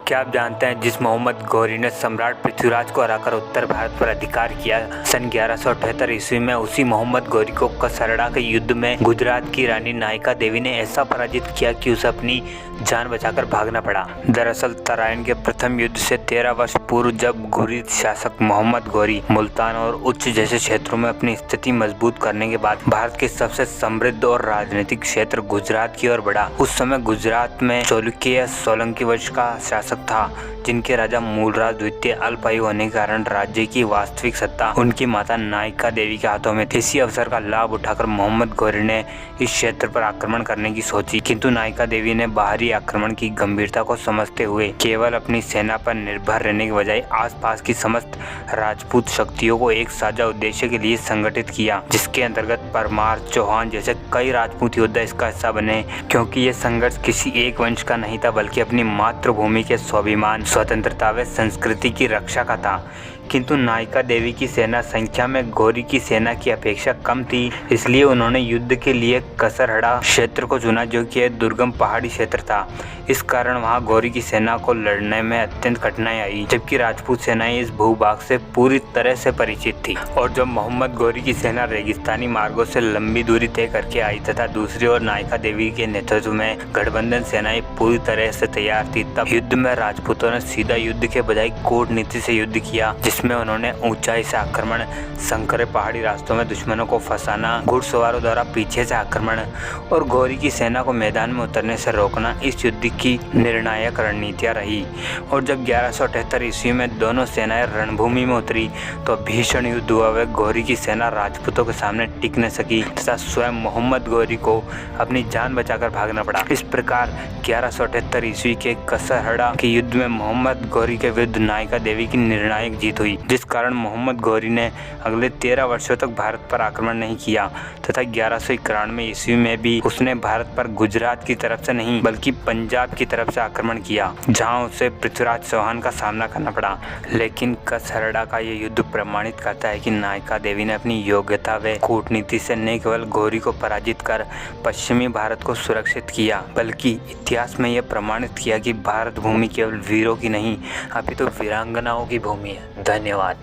क्या आप जानते हैं जिस मोहम्मद घोरी ने सम्राट पृथ्वीराज को हराकर उत्तर भारत पर अधिकार किया सन 1178 ईस्वी में, उसी मोहम्मद घोरी को कसरड़ा के युद्ध में गुजरात की रानी नायका देवी ने ऐसा पराजित किया कि उसे अपनी जान बचाकर भागना पड़ा। दरअसल तराइन के प्रथम युद्ध से 13 वर्ष पूर्व जब घुरिद शासक मोहम्मद घोरी मुल्तान और उच्च जैसे क्षेत्रों में अपनी स्थिति मजबूत करने के बाद भारत के सबसे समृद्ध और राजनीतिक क्षेत्र गुजरात की ओर बढ़ा। उस समय गुजरात में चालुक्य सोलंकी वंश का शासक था, जिनके राजा मूलराज द्वितीय अल्पायु होने के कारण राज्य की वास्तविक सत्ता उनकी माता नायका देवी के हाथों में थी। इसी अवसर का लाभ उठाकर मोहम्मद घोरी ने इस क्षेत्र पर आक्रमण करने की सोची, किंतु नायका देवी ने बाहरी आक्रमण की गंभीरता को समझते हुए केवल अपनी सेना पर निर्भर रहने के बजाय आसपास की समस्त राजपूत शक्तियों को एक साझा उद्देश्य के लिए संगठित किया, जिसके अंतर्गत परमार, चौहान जैसे कई राजपूत योद्धा इसका हिस्सा बने। क्योंकि ये संघर्ष किसी एक वंश का नहीं था, बल्कि अपनी मातृभूमि के स्वाभिमान, स्वतंत्रता व संस्कृति की रक्षा का था। किंतु नायका देवी की सेना संख्या में घोरी की सेना की अपेक्षा कम थी, इसलिए उन्होंने युद्ध के लिए कसरहड़ा क्षेत्र को चुना, जो कि एक दुर्गम पहाड़ी क्षेत्र था। इस कारण वहां घोरी की सेना को लड़ने में अत्यंत कठिनाई आई, जबकि राजपूत सेनाएं इस भूभाग से पूरी तरह से परिचित थी। और जब मोहम्मद घोरी की सेना रेगिस्तानी मार्गों से लंबी दूरी तय करके आई तथा दूसरी ओर नायका देवी के नेतृत्व में गठबंधन सेनाएं पूरी तरह से तैयार थी, तब युद्ध में राजपूतों ने सीधा युद्ध के बजाय कूटनीति से युद्ध किया, जिसमें उन्होंने ऊंचाई से आक्रमण, संकरे पहाड़ी रास्तों में दुश्मनों को फंसाना, घुड़सवारों द्वारा पीछे से आक्रमण और घोरी की सेना को मैदान में उतरने से रोकना इस युद्ध की निर्णायक रणनीतियां रही। और जब 1178 ईस्वी में दोनों सेनाएं रणभूमि में उतरी तो भीषण युद्ध हुआ व घोरी की सेना राजपूतों के सामने टिक न सकी तथा स्वयं मोहम्मद घोरी को अपनी जान बचाकर भागना पड़ा। इस प्रकार 1178 ईस्वी के कसरहड़ा के युद्ध में मोहम्मद घोरी के विरुद्ध नायका देवी की निर्णायक जीत हुई, जिस कारण मोहम्मद घोरी ने अगले 13 वर्षों तक भारत पर आक्रमण नहीं किया तथा 1191 ईस्वी में भी उसने भारत पर गुजरात की तरफ से नहीं बल्कि पंजाब की तरफ से आक्रमण किया, जहां उसे पृथ्वीराज चौहान का सामना करना पड़ा। लेकिन कसरहड़ा का ये युद्ध प्रमाणित करता है कि नायका देवी ने अपनी योग्यता व कूटनीति से न केवल घोरी को पराजित कर पश्चिमी भारत को सुरक्षित किया, बल्कि इतिहास में यह प्रमाणित किया कि भारत भूमि केवल वीरों की नहीं अपितु वीरांगनाओं की भूमि है। धन्यवाद।